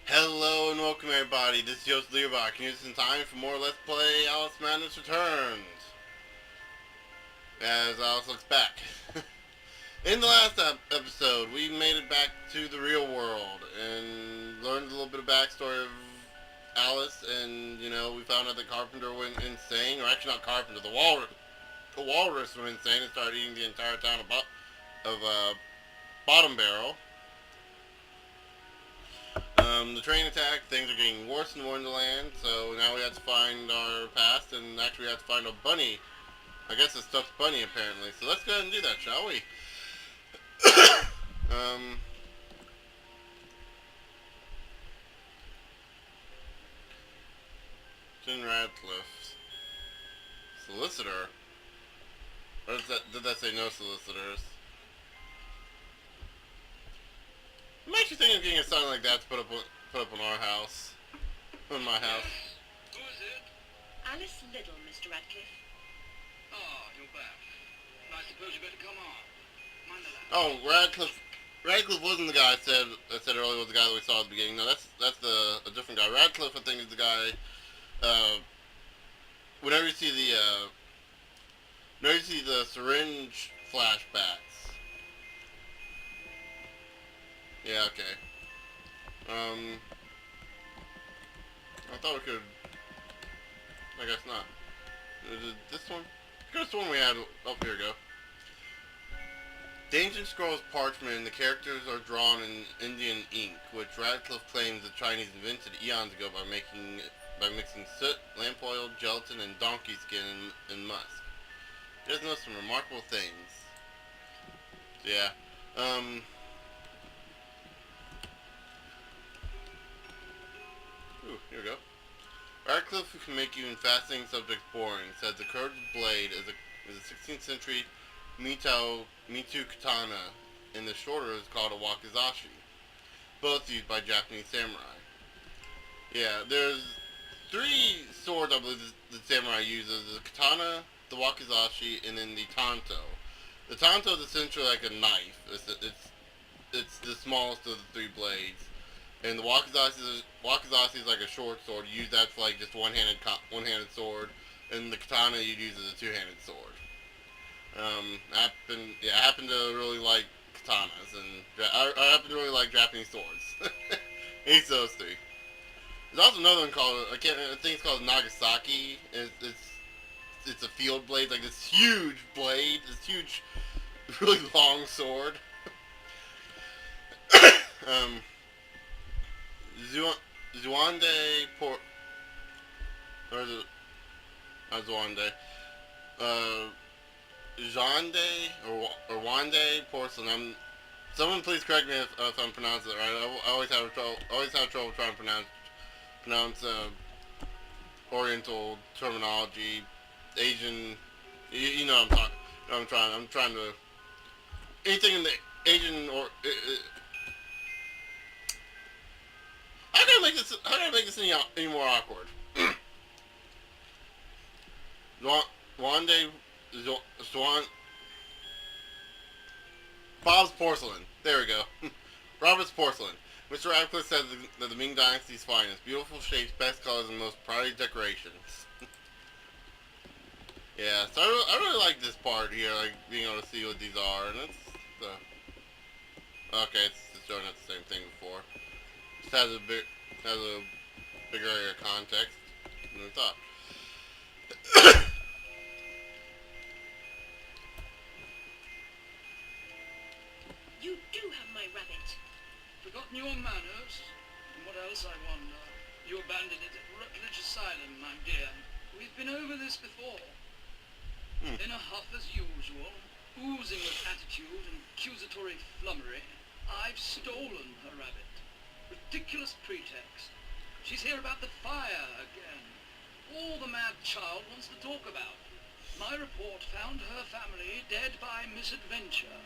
Hello and welcome everybody, this is Joseph Learbach, and it's in time for more Let's Play Alice Madness Returns. As Alice looks back. In the last episode, we made it back to the real world and learned a little bit of backstory of Alice, and we found out that Carpenter went insane, or actually not Carpenter, the walrus went insane and started eating the entire town of Bottom Barrel. The train attack, things are getting worse in Wonderland, so now we have to find our past, and actually we have to find a bunny. I guess a stuffed bunny, apparently. So let's go ahead and do that, shall we? um, Jen Radcliffe. Solicitor? Or did that say no solicitors? It makes you think of getting a sign like that to put up on our house. On my house. Who is it? Alice Liddell, Mr. Radcliffe. Ah, you're back. I suppose you better come on. Mind the lad. Oh, Radcliffe. Radcliffe wasn't the guy I said earlier was the guy that we saw at the beginning. No, that's a different guy. Radcliffe, I think, is the guy. Uh, whenever you see the syringe flashbacks. Yeah, okay. I thought we could. I guess not. Is it this one? I could have sworn we had. Oh, here we go. The ancient scroll is parchment, and the characters are drawn in Indian ink, which Radcliffe claims the Chinese invented eons ago by mixing soot, lamp oil, gelatin, and donkey skin in musk. He does know some remarkable things. Yeah. Ooh, here we go. Radcliffe, who can make even fascinating subjects boring, says the curved blade is a 16th century Mitu katana, and the shorter is called a wakizashi, both used by Japanese samurai. Yeah, there's three swords I believe the samurai uses: the katana, the wakizashi, and then the tanto. The tanto is essentially like a knife. It's the smallest of the three blades, and the wakizashi is like a short sword. You use that for like just one-handed sword, and the katana you use as a two-handed sword. I happen to really like katanas, and I happen to really like Japanese swords. Each of those three. There's also another one called I think it's called Nagasaki. It's a field blade, like this huge blade, this huge, really long sword. um, Zuande Port or the Zuande. Uh, Jande or Wande porcelain. Someone please correct me if I'm pronouncing it right. I always have trouble trying to pronounce Oriental terminology, Asian. You know what I'm talking. I'm trying to anything in the Asian or. How can I make this? How can I make this any more awkward? Wande Swan Bob's Porcelain. There we go. Robert's Porcelain. Mr. Radcliffe says that the Ming Dynasty's finest. Beautiful shapes, best colors, and most pretty decorations. Yeah, so I really like this part here, like being able to see what these are, and it's okay. It's just showing us the same thing before. Just has a bigger area of context than we thought. You do have my rabbit. Forgotten your manners? And what else, I wonder? You abandoned it at Rutledge Asylum, my dear. We've been over this before. In a huff as usual, oozing with attitude and accusatory flummery, I've stolen her rabbit. Ridiculous pretext. She's here about the fire again. All the mad child wants to talk about. My report found her family dead by misadventure.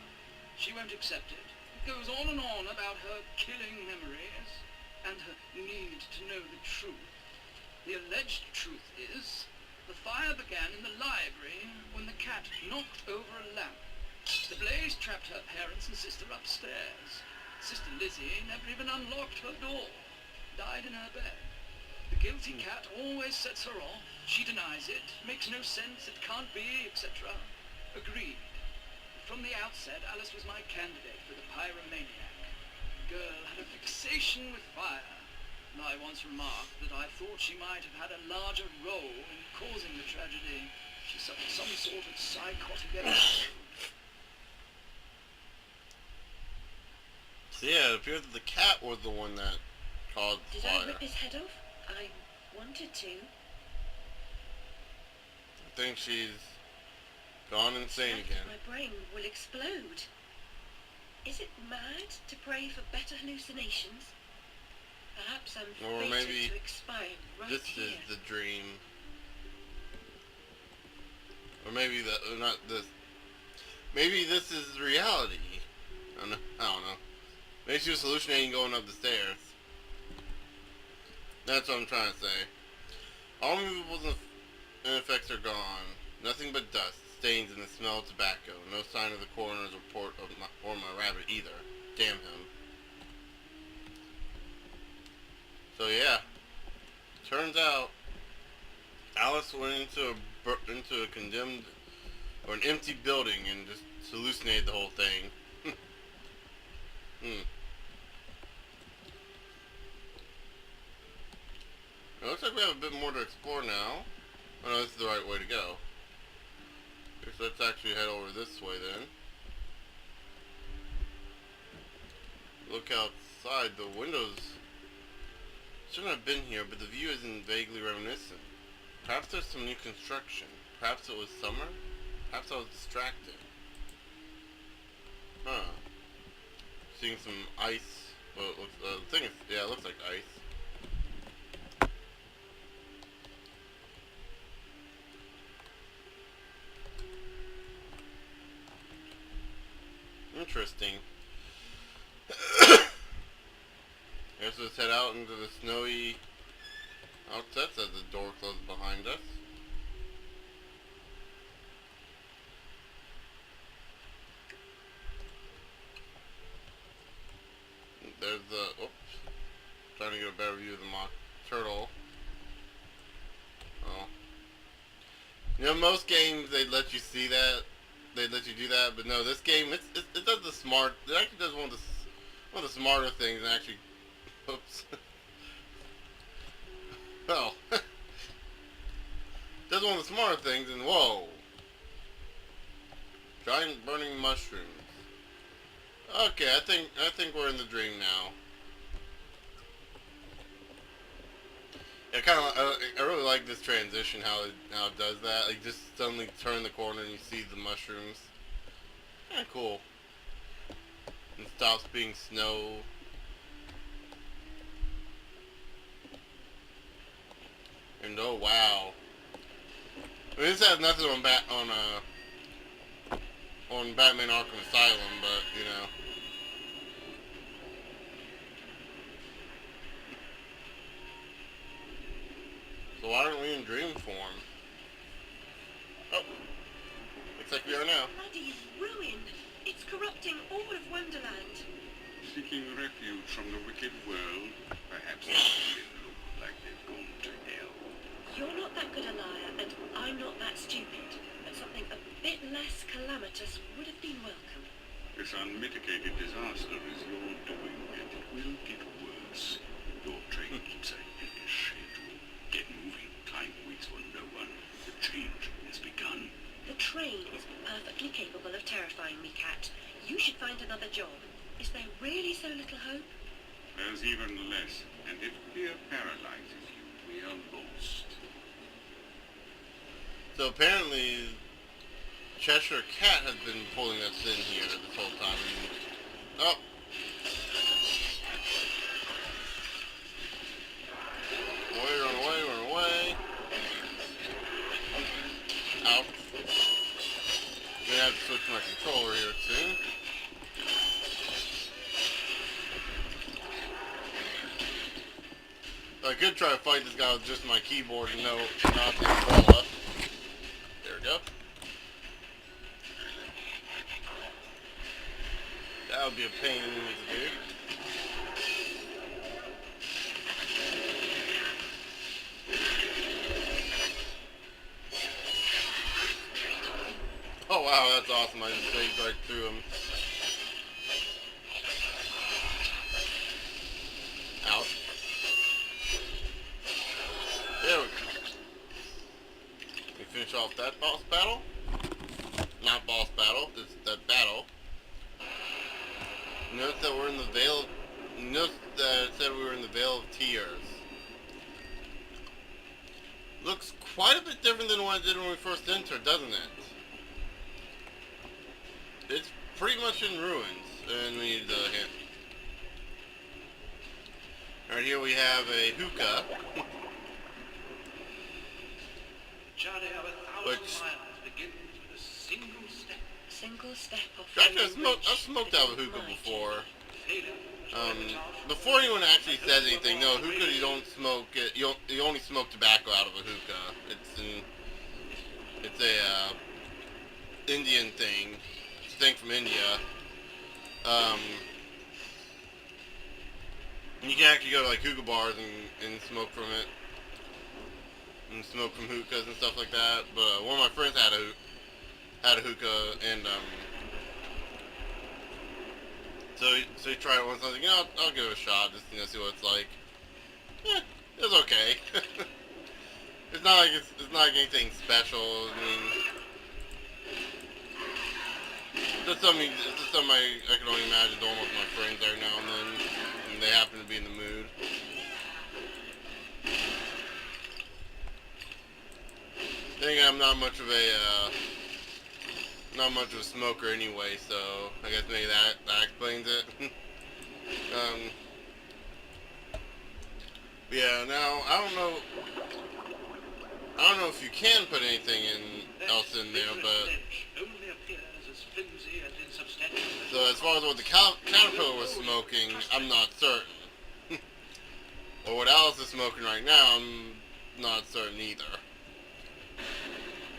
She won't accept it. It goes on and on about her killing memories and her need to know the truth. The alleged truth is, the fire began in the library when the cat knocked over a lamp. The blaze trapped her parents and sister upstairs. Sister Lizzie never even unlocked her door. died in her bed. The guilty cat always sets her off. She denies it, makes no sense, it can't be, etc. Agreed. From the outset, Alice was my candidate for the pyromaniac. The girl had a fixation with fire, and I once remarked that I thought she might have had a larger role in causing the tragedy. She suffered some sort of psychotic episode. So yeah, it appears that the cat was the one that caused the Did fire. I rip his head off? I wanted to. I think she's gone insane again. My brain will explode. Is it mad to pray for better hallucinations? Perhaps I'm Or fated maybe to expire right This here. is the dream. Or maybe not this. Maybe this is reality. I don't know. Maybe she was hallucinating going up the stairs. That's what I'm trying to say. All movables and effects are gone. Nothing but dust, stains, and the smell of tobacco. No sign of the coroner's report or my rabbit either. Damn him. So yeah, turns out Alice went into a condemned or an empty building and just hallucinated the whole thing. It looks like we have a bit more to explore now. Oh no, this is the right way to go. Guess let's actually head over this way then. Look outside, the windows shouldn't have been here, but the view isn't vaguely reminiscent. Perhaps there's some new construction. Perhaps it was summer? Perhaps I was distracted. Huh. Seeing some ice. Well, it looks, the thing is, yeah, it looks like ice. Interesting. Guess let's head out into the snowy outset as the door closes behind us. There's the, oops, trying to get a better view of the mock turtle. Oh. You know, most games they'd let you see that, they'd let you do that, but no, this game, it does the smart, it actually does one of the smarter things and actually, oops. Well, does one of the smarter things and whoa. Giant burning mushrooms. Okay, I think we're in the dream now. I really like this transition, how it does that. Like, just suddenly turn the corner and you see the mushrooms. Kinda cool. And stops being snow. And oh wow. I mean, this has nothing on Batman Arkham Asylum, but you know. So why aren't we in dream form? Oh, looks like we are now. Bloody ruin! It's corrupting all of Wonderland. Seeking refuge from the wicked world, perhaps they look like they've gone to hell. You're not that good a liar, and I'm not that stupid. But something a bit less calamitous would have been welcome. This unmitigated disaster is your doing, and it will get worse. Your train keeps ahead of schedule. Get moving. Time waits for no one. The change has begun. The train is perfectly capable of terrifying me, Cat. You should find another job. Is there really so little hope? There's even less, and if fear paralyzes you, we are lost. So apparently, Cheshire Cat has been pulling us in here this whole time. Oh. Run away. Out. I'm gonna have to switch my controller here soon. I could try to fight this guy with just my keyboard and not the controller. There we go. That would be a pain in the to do. Wow, that's awesome. I just saved right through him. Out. There we go. We finish off that boss battle. Not boss battle, it's that battle. Notice that we're in the Vale of... Notice that it said we were in the Vale of Tears. Looks quite a bit different than what it did when we first entered, doesn't it? It's pretty much in ruins. And we need the hand. Alright, here we have a hookah. Journey of 1,000 miles begins with a single step. Single step of Actually, I've smoked out of a hookah before. Before anyone actually says anything, no, hookah you don't smoke it. You only smoke tobacco out of a hookah. It's a Indian thing. It's a thing from India. You can actually go to like hookah bars and smoke from it, and smoke from hookahs and stuff like that. But one of my friends had a hookah, and so he tried it once. I was like, you know, I'll give it a shot, just see what it's like. Yeah, it was okay. it's not like anything special. I mean, it's just something I can only imagine doing with my friends every now and then, when they happen to be in the mood. Then again, I'm not much of a smoker anyway, so I guess maybe that explains it. Yeah, now I don't know if you can put anything else in there, but so as far as what the caterpillar was smoking, I'm not certain. Or what Alice is smoking right now, I'm not certain either.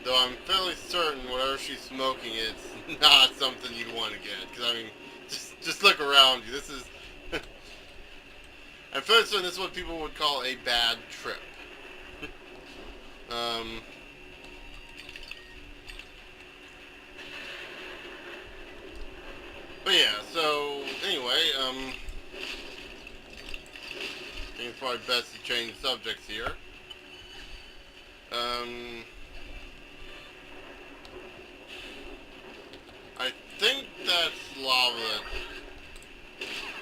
Though I'm fairly certain whatever she's smoking is not something you'd want to get. Because, I mean, just look around you. This is... I'm fairly certain this is what people would call a bad trip. But yeah, so, anyway, I think it's probably best to change subjects here. I think that's lava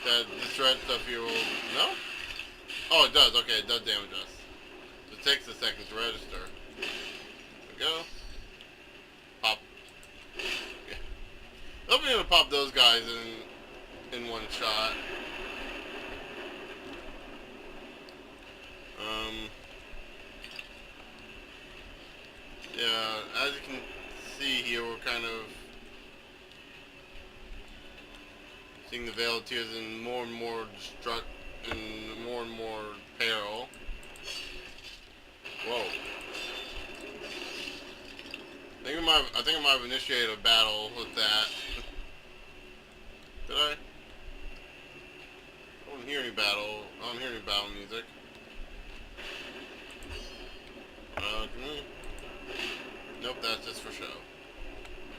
that this red stuff here will... No? Oh, it does. Okay, it does damage us. So it takes a second to register. There we go. Pop. Yeah. They'll be able to pop those guys in one shot. Yeah, as you can see here, we're kind of seeing the Vale of Tears in more and more peril. Whoa. I think I might have initiated a battle with that. Did I? I don't hear any battle. I don't hear any battle music. Nope, that's just for show.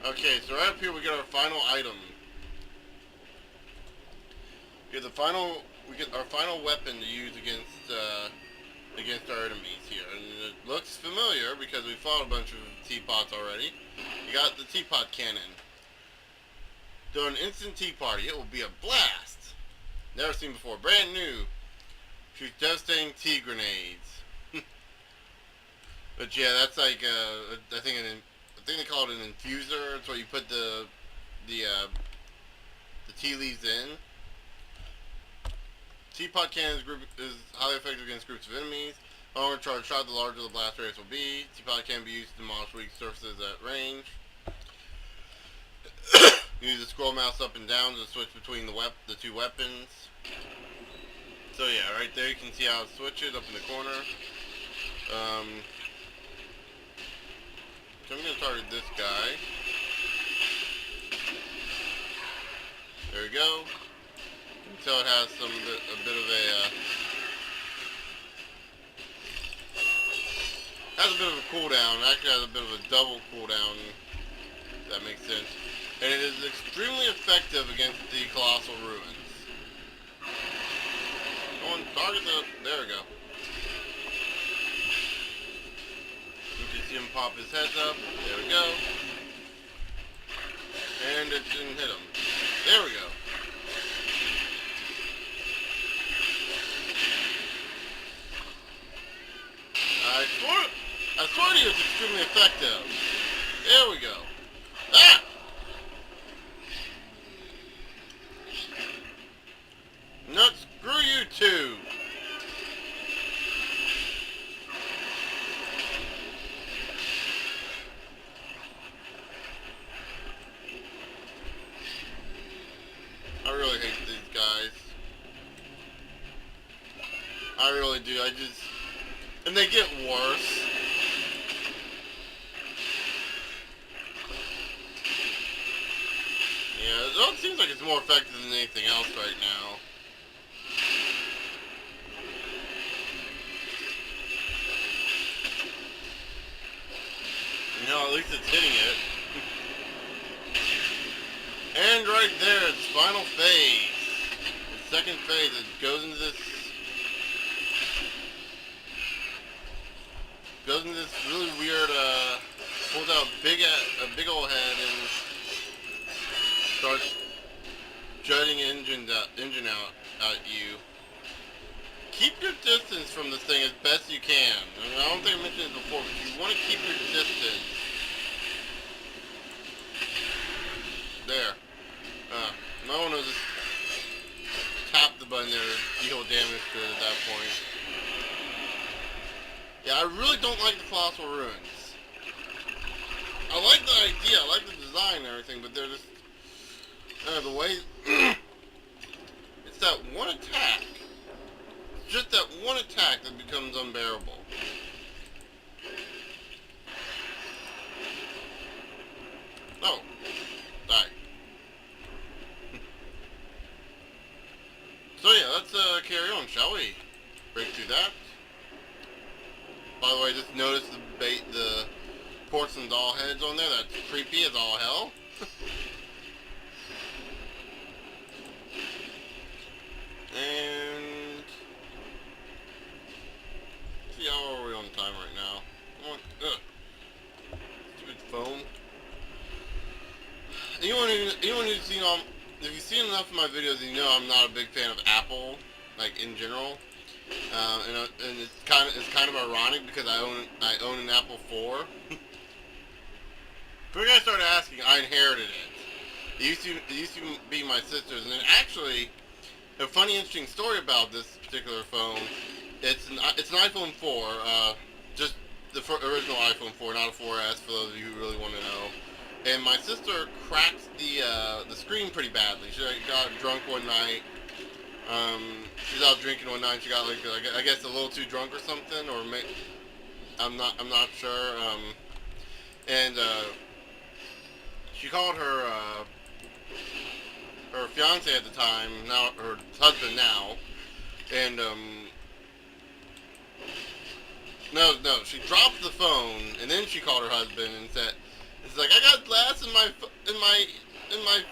Okay, so right up here we get our final item. We get our final weapon to use against our enemies here, and it looks familiar because we fought a bunch of teapots already. You got the teapot cannon. During an instant tea party, it will be a blast. Never seen before, brand new. Shoots devastating tea grenades. But yeah, that's like I think they call it an infuser. It's where you put the tea leaves in. Teapot cannon is highly effective against groups of enemies. The longer charge shot, the larger the blast radius will be. Teapot can be used to demolish weak surfaces at range. Use the scroll mouse up and down to switch between the two weapons. So yeah, right there you can see how it switches up in the corner. So I'm going to target this guy. There we go. You can tell it has a bit of a cooldown. It actually has a bit of a double cooldown That makes sense. And it is extremely effective against the colossal ruins. Go on, target the... There we go. You can see him pop his heads up. There we go. And it didn't hit him. There we go. I swear to you it's extremely effective. There we go. Ah! No, screw you too. I really hate these guys. I really do. And they get worse. Yeah, it seems like it's more effective than anything else right now. You know, at least it's hitting it. And right there, its final phase. Its second phase, it goes into this really weird, pulls out a big old head and starts jutting engine out at you. Keep your distance from this thing as best you can. I mean, I don't think I mentioned it before, but you want to keep your distance. There. No one knows just tap the button there to deal damage to it at that point. Yeah, I really don't like the colossal ruins. I like the idea, I like the design and everything, but they're just... the way... it's that one attack. It's just that one attack that becomes unbearable. Oh. Die. So yeah, let's carry on, shall we? Break through that. By the way, just notice the porcelain doll heads on there. That's creepy as all hell. And see how are we on time right now? Come on. Ugh. Stupid phone. Anyone who's seen if you've seen enough of my videos, you know I'm not a big fan of Apple, like in general. And it's kind of ironic because I own an Apple 4. But when I started asking, I inherited it. It used to be my sister's, and then actually, a funny, interesting story about this particular phone. It's an iPhone 4, just the original iPhone 4, not a 4S, for those of you who really want to know. And my sister cracked the screen pretty badly. She got drunk one night. She was out drinking one night. She got like I guess a little too drunk or something, or I'm not sure. And she called her fiance at the time, now her husband now, and no, she dropped the phone and then she called her husband and said, "It's like I got glass in my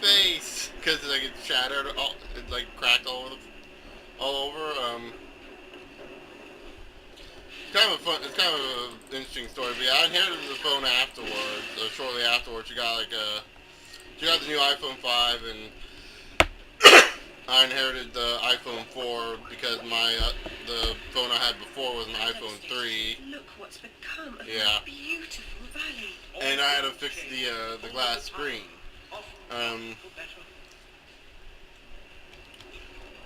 face," because like it shattered, it like cracked all over. It's kind of an interesting story. But yeah, I inherited the phone afterwards. Shortly afterwards, she got the new iPhone 5, and I inherited the iPhone 4 because the phone I had before was an iPhone 3. Look what's become of Yeah. this beautiful valley. And I had to fix the glass screen.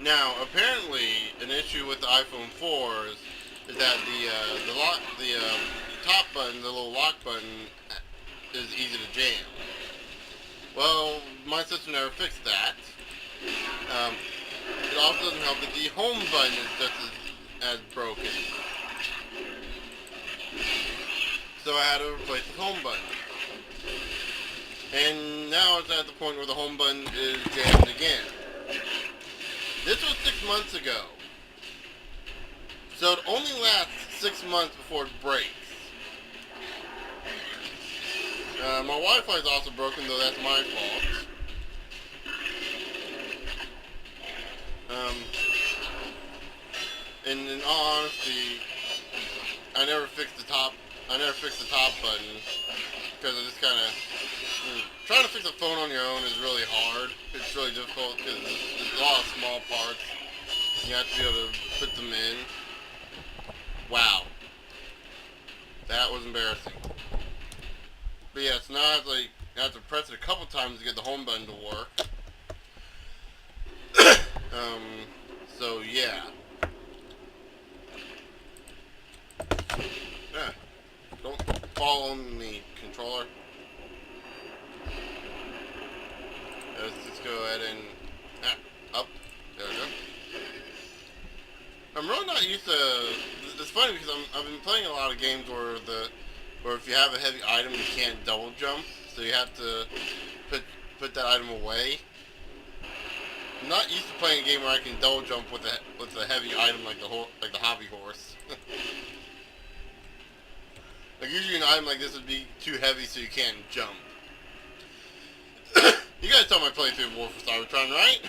Now, apparently, an issue with the iPhone 4s is that the top button, the little lock button, is easy to jam. Well, my sister never fixed that. It also doesn't help that the home button is just as broken. So I had to replace the home button. And now it's at the point where the home button is jammed again. This was 6 months ago. So it only lasts 6 months before it breaks. My Wi-Fi is also broken, though that's my fault. In all honesty, I never fixed the top button because I just kind of trying to fix a phone on your own is really hard. It's really difficult because there's a lot of small parts. You have to be able to put them in. Wow, that was embarrassing. But yeah, so now I have to press it a couple times to get the home button to work. So yeah. Don't fall on me, controller. Let's just go ahead and up. There we go. I'm really not used to. It's funny because I've been playing a lot of games where if you have a heavy item you can't double jump, so you have to put that item away. I'm not used to playing a game where I can double jump with a heavy item like the hobby horse. Like usually an item like this would be too heavy so you can't jump. You guys saw my playthrough of War for Cybertron, right?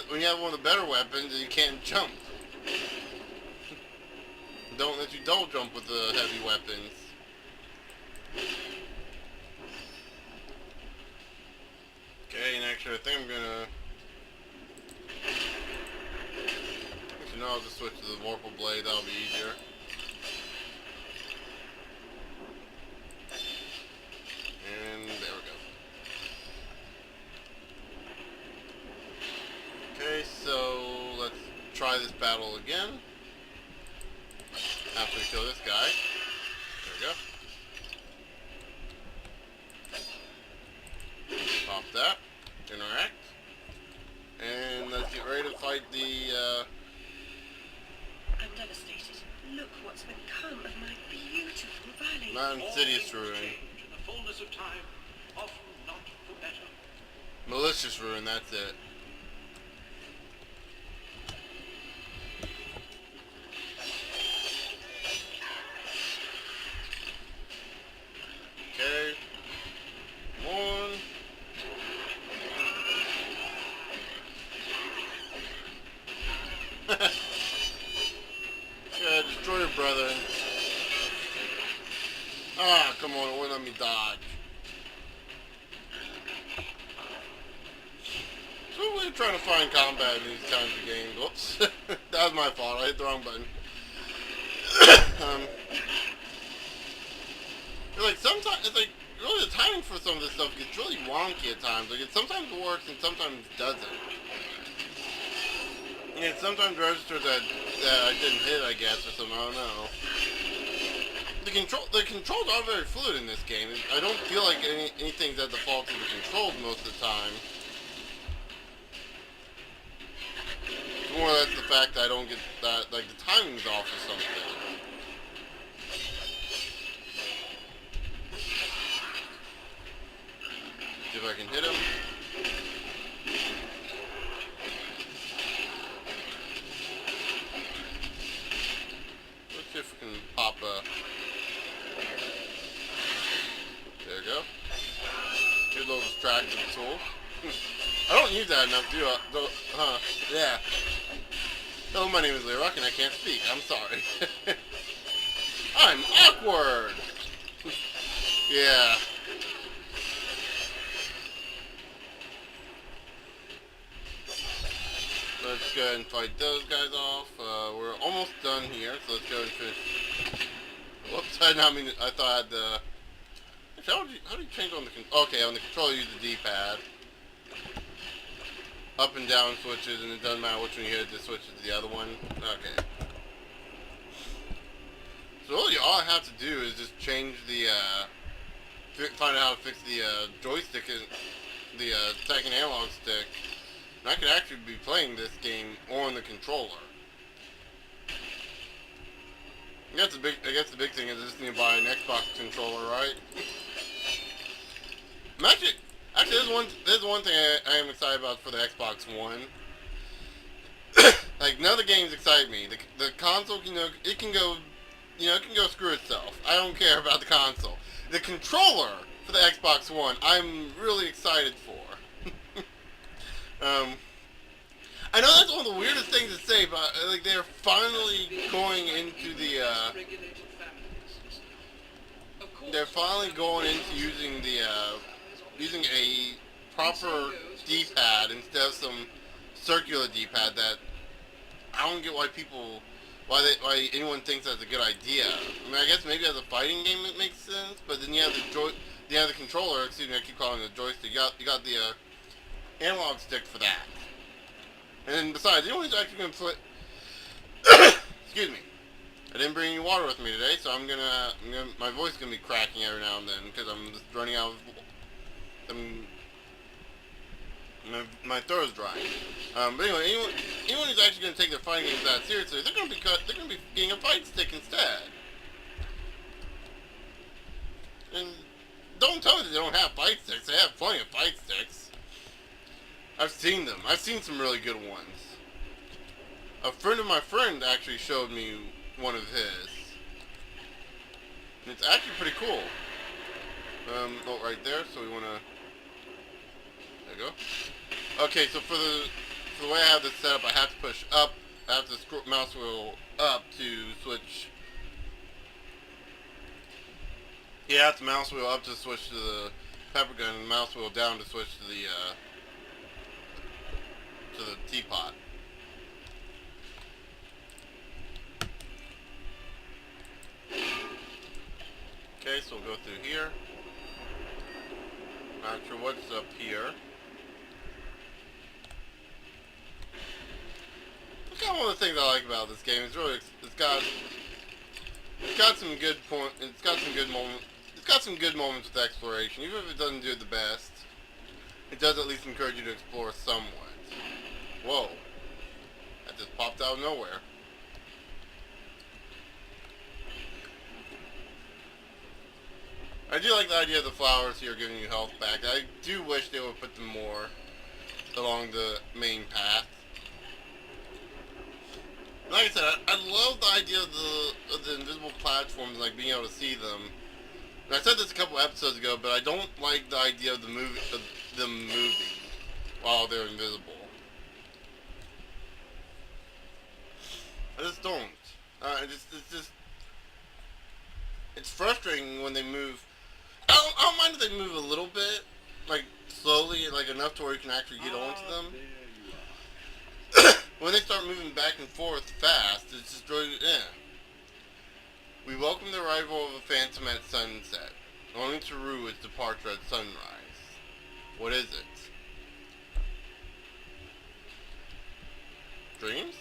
when you have one of the better weapons, you can't jump. Don't let you double jump with the heavy weapons. Okay, and actually I think I'm gonna... Actually no, I'll just switch to the Vorpal Blade, that'll be easier. And there we go. Okay, so let's try this battle again. After we kill this guy. There we go. Pop that. Interact. And let's get ready to fight the, I'm devastated. Look what's become of my beautiful Vale. non-insidious ruin. In the fullness of time, often not for better. Malicious ruin, that's it. Okay. One. Yeah, destroy your brother. Ah, come on, it wouldn't let me dodge. So we're trying to find combat in these kinds of games. Whoops. That was my fault. I hit the wrong button. Sometimes, it's like, really the timing for some of this stuff gets really wonky at times. Like, it sometimes works and sometimes doesn't. And it sometimes registers that I didn't hit, I guess, or something, I don't know. The controls are very fluid in this game. I don't feel like anything's at the fault of the controls most of the time. It's more or less the fact that I don't get that, like, the timing's off or something. See if I can hit him. Let's see if we can pop a... There we go. Good little distraction tool. I don't use that enough, do I? Yeah. Hello, my name is Lerock and I can't speak. I'm sorry. I'm awkward! Yeah. Let's go ahead and fight those guys off. We're almost done here, so let's go and finish. Whoops, I thought I had the... Actually, how do you change on the... Okay, on the controller, use the D-pad. Up and down switches, and it doesn't matter which one you hit, it just switches to the other one. Okay. So really, all I have to do is just change the, find out how to fix the, joystick and the, second analog stick. And I could actually be playing this game on the controller. I guess the big thing is I just need to buy an Xbox controller, right? Actually, there's one thing I am excited about for the Xbox One. Like, none of the games excite me. The console, it can go it can go screw itself. I don't care about the console. The controller for the Xbox One, I'm really excited for. I know that's one of the weirdest things to say, but like they're finally going into the. They're finally going into using a proper D-pad instead of some circular D-pad that I don't get why anyone thinks that's a good idea. I mean, I guess maybe as a fighting game it makes sense, but then you have the controller. Excuse me, I keep calling it a joystick. You got the analog stick for that. And then besides, anyone who's actually gonna play. Excuse me. I didn't bring any water with me today, so my voice is gonna be cracking every now and then because I'm just running out of. My throat is dry. But anyway, anyone who's actually going to take their fighting games that seriously, they're going to be getting a fight stick instead. And don't tell me that they don't have fight sticks. They have plenty of fight sticks. I've seen them. I've seen some really good ones. A friend of my friend actually showed me one of his. And it's actually pretty cool. Right there. So we want to. There you go. Okay, so for the way I have this set up, I have to push up. I have to scroll mouse wheel up to switch. Yeah, I have to mouse wheel up to switch to the pepper gun, and mouse wheel down to switch to the teapot. Okay, so we'll go through here. Not sure what's up here. That's kind of one of the things I like about this game. It's got some good point. It's got some good moments. It's got some good moments with exploration. Even if it doesn't do it the best, it does at least encourage you to explore somewhat. Whoa, that just popped out of nowhere. I do like the idea of the flowers here giving you health back. I do wish they would put them more along the main path. Like I said, I love the idea of the invisible platforms, like being able to see them. And I said this a couple episodes ago, but I don't like the idea of them moving while they're invisible. I just don't. It's frustrating when they move. I don't mind if they move a little bit, like slowly, like enough to where you can actually get onto them. When they start moving back and forth fast, it's just really, We welcome the arrival of a phantom at sunset, only to rue its departure at sunrise. What is it? Dreams?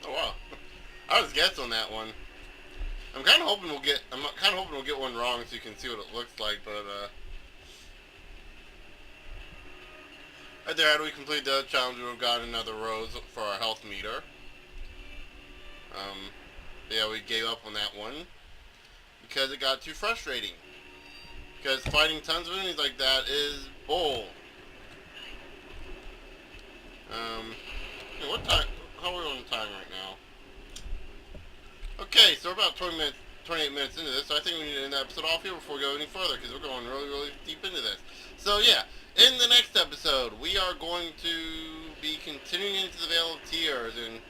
Oh wow. I was guessing on that one. I'm kind of hoping we'll get one wrong so you can see what it looks like, but right there, after we complete the challenge, we've got another rose for our health meter. Yeah, we gave up on that one because it got too frustrating. Because fighting tons of enemies like that is bull. What time? How are we on time right now? Okay, so we're about 28 minutes into this, so I think we need to end the episode off here before we go any further, because we're going really, really deep into this. So yeah, in the next episode, we are going to be continuing into the Vale of Tears and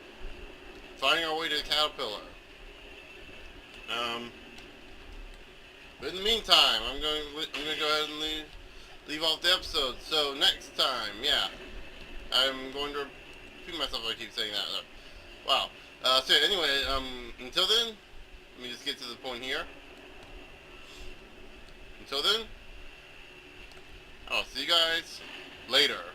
finding our way to the Caterpillar. But in the meantime, I'm going to go ahead and leave off the episode. So next time, yeah, I'm going to repeat myself if I keep saying that. Wow. So anyway, until then, let me just get to the point here. Until then, I'll see you guys later.